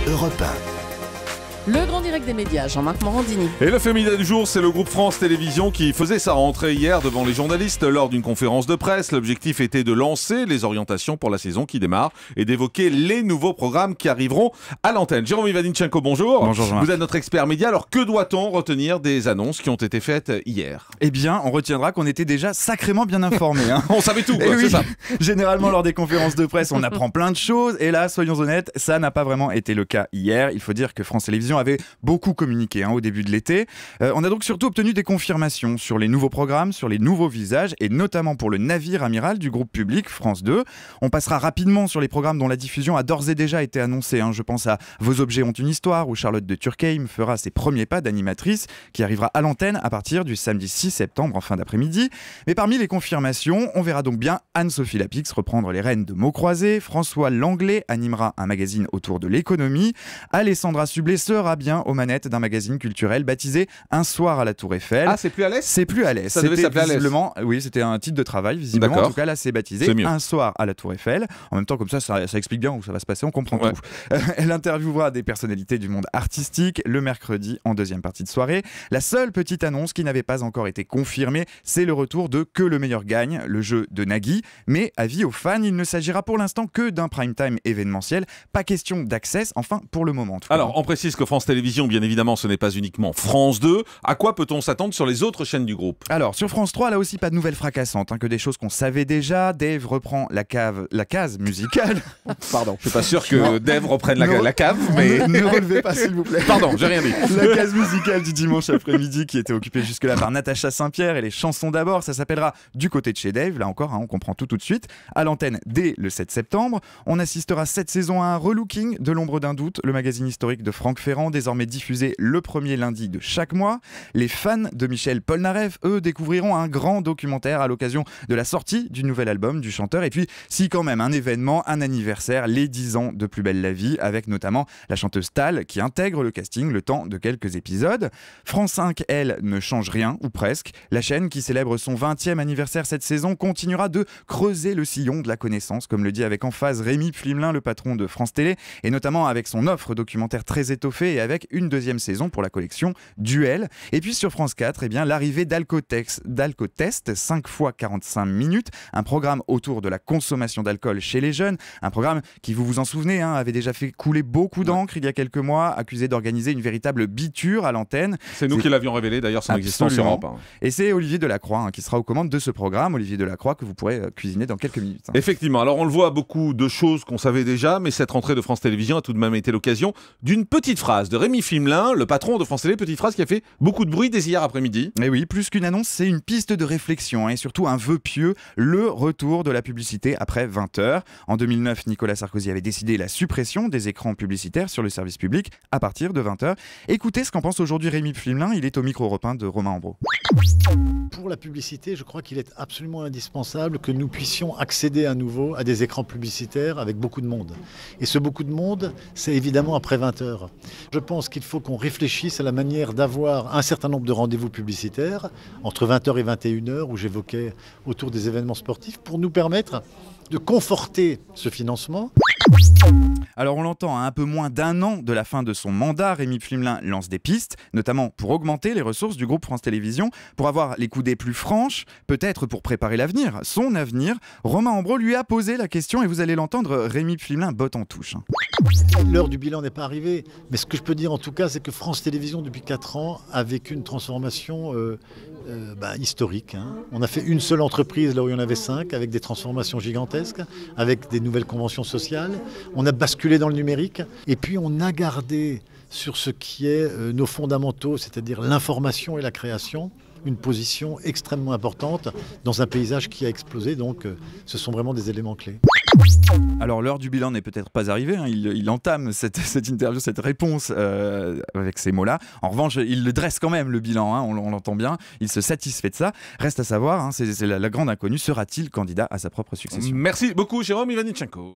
Europe 1. Le grand direct des médias, Jean-Marc Morandini. Et le féminin du jour, c'est le groupe France Télévisions qui faisait sa rentrée hier devant les journalistes lors d'une conférence de presse. L'objectif était de lancer les orientations pour la saison qui démarre et d'évoquer les nouveaux programmes qui arriveront à l'antenne. Jérôme Ivaninchenko, bonjour. Bonjour Jean-Marc. Vous êtes notre expert média, alors que doit-on retenir des annonces qui ont été faites hier? Eh bien, on retiendra qu'on était déjà sacrément bien informés. On savait tout, Eh c'est oui. ça. Généralement, lors des conférences de presse, on apprend plein de choses. Et là, soyons honnêtes, ça n'a pas vraiment été le cas hier. Il faut dire que France Télévisions avait beaucoup communiqué au début de l'été. On a donc surtout obtenu des confirmations sur les nouveaux programmes, sur les nouveaux visages, et notamment pour le navire amiral du groupe public France 2. On passera rapidement sur les programmes dont la diffusion a d'ores et déjà été annoncée. Je pense à Vos objets ont une histoire, où Charlotte de Turckheim fera ses premiers pas d'animatrice, qui arrivera à l'antenne à partir du samedi 6 septembre en fin d'après-midi. Mais parmi les confirmations, on verra donc bien Anne-Sophie Lapix reprendre les rênes de Mots Croisés, François Langlais animera un magazine autour de l'économie, Alessandra Sublet sera bien aux manettes d'un magazine culturel baptisé Un soir à la Tour Eiffel. Ah, c'est plus à l'aise? C'est plus à l'aise. Ça devait s'appeler à l'aise. Visiblement, oui, c'était un titre de travail, visiblement. D'accord. En tout cas, là, c'est baptisé C'est mieux. Un soir à la Tour Eiffel. En même temps, comme ça explique bien où ça va se passer, on comprend Ouais. tout. Elle interviewera des personnalités du monde artistique le mercredi en deuxième partie de soirée. La seule petite annonce qui n'avait pas encore été confirmée, c'est le retour de Que le meilleur gagne, le jeu de Nagui. Mais avis aux fans, il ne s'agira pour l'instant que d'un prime time événementiel. Pas question d'access, enfin pour le moment. En tout cas. Alors, on précise que France Télévisions, bien évidemment, ce n'est pas uniquement France 2. À quoi peut-on s'attendre sur les autres chaînes du groupe? Alors, sur France 3, là aussi, pas de nouvelles fracassantes, que des choses qu'on savait déjà. Dave reprend la case musicale. Pardon. Je suis pas sûr que Dave reprenne la cave, mais... Ne relevez pas, s'il vous plaît. Pardon, j'ai rien dit. La case musicale du dimanche après-midi qui était occupée jusque-là par Natacha Saint-Pierre et les chansons d'abord, ça s'appellera Du côté de chez Dave, là encore, on comprend tout de suite, à l'antenne dès le 7 septembre. On assistera cette saison à un relooking de L'ombre d'un doute, le magazine historique de Franck Ferrand, désormais diffusé le premier lundi de chaque mois. Les fans de Michel Polnareff, eux, découvriront un grand documentaire à l'occasion de la sortie du nouvel album du chanteur. Et puis, si quand même un événement, un anniversaire, les 10 ans de Plus belle la vie, avec notamment la chanteuse Tal qui intègre le casting le temps de quelques épisodes. France 5, elle, ne change rien, ou presque. La chaîne qui célèbre son 20e anniversaire cette saison continuera de creuser le sillon de la connaissance, comme le dit avec emphase Rémi Flimelin, le patron de France Télé, et notamment avec son offre documentaire très étoffée et avec une deuxième saison pour la collection Duel. Et puis sur France 4, l'arrivée d'Alcotest, 5 x 45 minutes, un programme autour de la consommation d'alcool chez les jeunes, un programme qui, vous vous en souvenez, avait déjà fait couler beaucoup d'encre il y a quelques mois, accusé d'organiser une véritable biture à l'antenne. C'est nous qui l'avions révélé d'ailleurs son existence sur Europe 1. Et c'est Olivier Delacroix qui sera aux commandes de ce programme. Olivier Delacroix que vous pourrez cuisiner dans quelques minutes. Effectivement, alors on le voit, beaucoup de choses qu'on savait déjà, mais cette rentrée de France Télévisions a tout de même été l'occasion d'une petite phrase de Rémi Flimelin, le patron de France Télé, petite phrase qui a fait beaucoup de bruit dès hier après-midi. Et oui, plus qu'une annonce, c'est une piste de réflexion et surtout un vœu pieux, le retour de la publicité après 20h. En 2009, Nicolas Sarkozy avait décidé la suppression des écrans publicitaires sur le service public à partir de 20h. Écoutez ce qu'en pense aujourd'hui Rémi Flimelin, il est au micro Europe 1 de Romain Ambro. Pour la publicité, je crois qu'il est absolument indispensable que nous puissions accéder à nouveau à des écrans publicitaires avec beaucoup de monde. Et ce beaucoup de monde, c'est évidemment après 20h. Je pense qu'il faut qu'on réfléchisse à la manière d'avoir un certain nombre de rendez-vous publicitaires entre 20h et 21h, où j'évoquais autour des événements sportifs, pour nous permettre de conforter ce financement. Alors on l'entend, à un peu moins d'un an de la fin de son mandat, Rémi Flimelin lance des pistes, notamment pour augmenter les ressources du groupe France Télévisions, pour avoir les coudées plus franches, peut-être pour préparer l'avenir, son avenir. Romain Ambro lui a posé la question et vous allez l'entendre, Rémi Flimelin botte en touche. L'heure du bilan n'est pas arrivée, mais ce que je peux dire en tout cas, c'est que France Télévisions, depuis 4 ans, a vécu une transformation historique. On a fait une seule entreprise là où il y en avait 5, avec des transformations gigantesques, avec des nouvelles conventions sociales. On a basculé dans le numérique, et puis on a gardé sur ce qui est nos fondamentaux, c'est-à-dire l'information et la création, une position extrêmement importante dans un paysage qui a explosé. Donc ce sont vraiment des éléments clés. Alors l'heure du bilan n'est peut-être pas arrivée, il entame cette interview, cette réponse avec ces mots-là. En revanche, il le dresse quand même, le bilan, on l'entend bien, il se satisfait de ça. Reste à savoir, c'est la grande inconnue, sera-t-il candidat à sa propre succession? Merci beaucoup Jérôme Ivaninchenko.